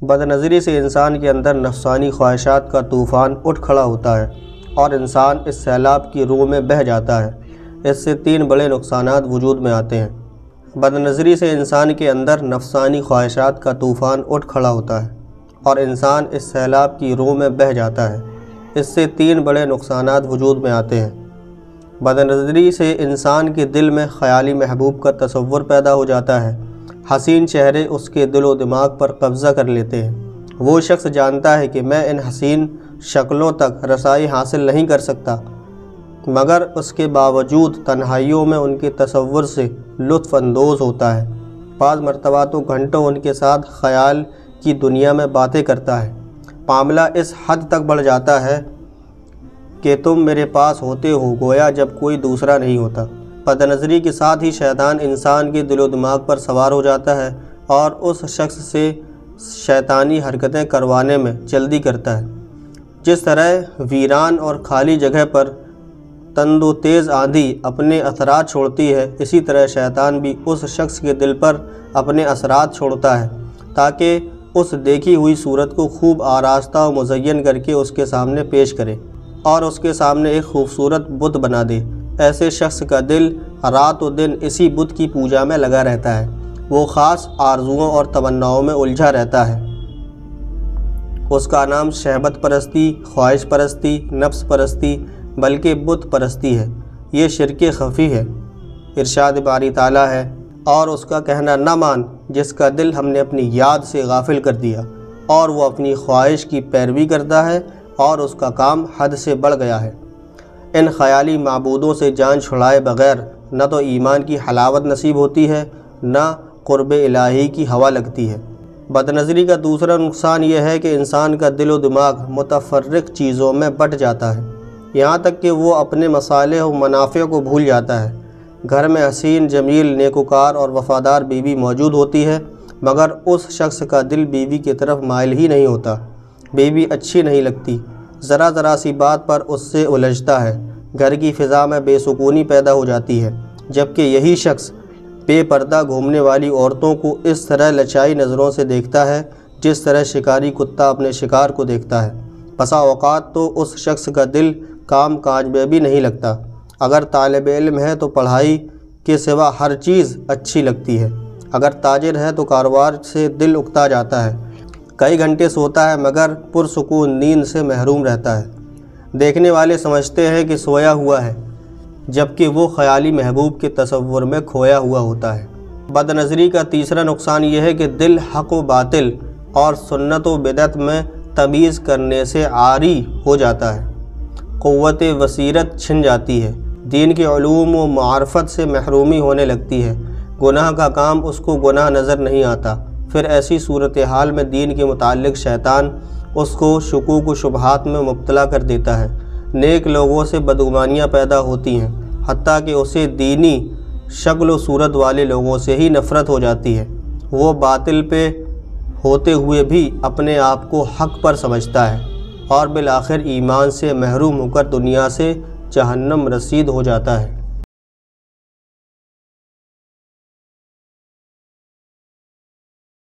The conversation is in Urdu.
بد نظری سے انسان کے اندر نفسانی خواہشات کا طوفان اٹھ کھڑا ہوتا ہے اور انسان اس سیلاب کی روح میں بہہ جاتا ہے۔ اس سے 3 بڑے نقصانات وجود میں آتے ہیں۔ بد نظری سے انسان کے اندر نفسانی خواہشات کا طوفان اٹھ کھڑا ہوتا ہے اور انسان اس سیلاب کی روح میں بہہ جاتا ہے۔ اس سے 3 بڑے نقصانات وجود میں آتے ہیں۔ بد نظری سے انسان کے دل میں خیالی محبوب کا تصور پیدا ہو جاتا ہے۔ حسین چہرے اس کے دل و دماغ پر قبضہ کر لیتے ہیں۔ وہ شخص جانتا ہے کہ میں ان حسین شکلوں تک رسائی حاصل نہیں کر سکتا، مگر اس کے باوجود تنہائیوں میں ان کے تصور سے لطف اندوز ہوتا ہے۔ بعض مرتبہ تو گھنٹوں ان کے ساتھ خیال کی دنیا میں باتیں کرتا ہے۔ معاملہ اس حد تک بڑھ جاتا ہے کہ تم میرے پاس ہوتے ہو گویا جب کوئی دوسرا نہیں ہوتا۔ بد نظری کے ساتھ ہی شیطان انسان کے دل و دماغ پر سوار ہو جاتا ہے اور اس شخص سے شیطانی حرکتیں کروانے میں جلدی کرتا ہے۔ جس طرح ویران اور خالی جگہ پر تند و تیز آندھی اپنے اثرات چھوڑتی ہے، اسی طرح شیطان بھی اس شخص کے دل پر اپنے اثرات چھوڑتا ہے تاکہ اس دیکھی ہوئی صورت کو خوب آراستہ و مزین کر کے اس کے سامنے پیش کرے اور اس کے سامنے ایک خوبصورت بت بنا دے۔ ایسے شخص کا دل رات و دن اسی بت کی پوجا میں لگا رہتا ہے۔ وہ خاص آرزوؤں اور تمناؤں میں الجھا رہتا ہے۔ اس کا نام شہوت پرستی، خواہش پرستی، نفس پرستی بلکہ بت پرستی ہے۔ یہ شرک خفی ہے۔ ارشاد باری تعالیٰ ہے، اور اس کا کہنا نہ مان جس کا دل ہم نے اپنی یاد سے غافل کر دیا اور وہ اپنی خواہش کی پیروی کرتا ہے اور اس کا کام حد سے بڑھ گیا ہے۔ ان خیالی معبودوں سے جان چھڑائے بغیر نہ تو ایمان کی حلاوت نصیب ہوتی ہے، نہ قرب الہی کی ہوا لگتی ہے۔ بد نظری کا دوسرا نقصان یہ ہے کہ انسان کا دل و دماغ متفرق چیزوں میں بٹ جاتا ہے، یہاں تک کہ وہ اپنے مصالح و منافع کو بھول جاتا ہے۔ گھر میں حسین، جمیل، نیکوکار اور وفادار بیوی موجود ہوتی ہے، مگر اس شخص کا دل بیوی کی طرف مائل ہی نہیں ہوتا۔ بیوی اچھی نہیں لگتی، ذرا ذرا سی بات پر اس سے الجھتا ہے۔ گھر کی فضا میں بے سکونی پیدا ہو جاتی ہے، جبکہ یہی شخص بے پردہ گھومنے والی عورتوں کو اس طرح لچائی نظروں سے دیکھتا ہے جس طرح شکاری کتا اپنے شکار کو دیکھتا ہے۔ بسا اوقات تو اس شخص کا دل کام کاج میں بھی نہیں لگتا۔ اگر طالب علم ہے تو پڑھائی کے سوا ہر چیز اچھی لگتی ہے، اگر تاجر ہے تو کاروبار سے دل اکتا جاتا ہے، کئی گھنٹے سوتا ہے مگر پرسکون نیند سے محروم رہتا ہے۔ دیکھنے والے سمجھتے ہیں کہ سویا ہوا ہے، جبکہ وہ خیالی محبوب کے تصور میں کھویا ہوا ہوتا ہے۔ بد نظری کا تیسرا نقصان یہ ہے کہ دل حق و باطل اور سنت و بدعت میں تمیز کرنے سے عاری ہو جاتا ہے۔ قوت بصیرت چھن جاتی ہے، دین کے علوم و معرفت سے محرومی ہونے لگتی ہے، گناہ کا کام اس کو گناہ نظر نہیں آتا۔ پھر ایسی صورتحال میں دین کے متعلق شیطان اس کو شکوک و شبہات میں مبتلا کر دیتا ہے۔ نیک لوگوں سے بدگمانیاں پیدا ہوتی ہیں، حتیٰ کہ اسے دینی شکل و صورت والے لوگوں سے ہی نفرت ہو جاتی ہے۔ وہ باطل پہ ہوتے ہوئے بھی اپنے آپ کو حق پر سمجھتا ہے اور بالآخر ایمان سے محروم ہو کر دنیا سے جہنم رسید ہو جاتا ہے۔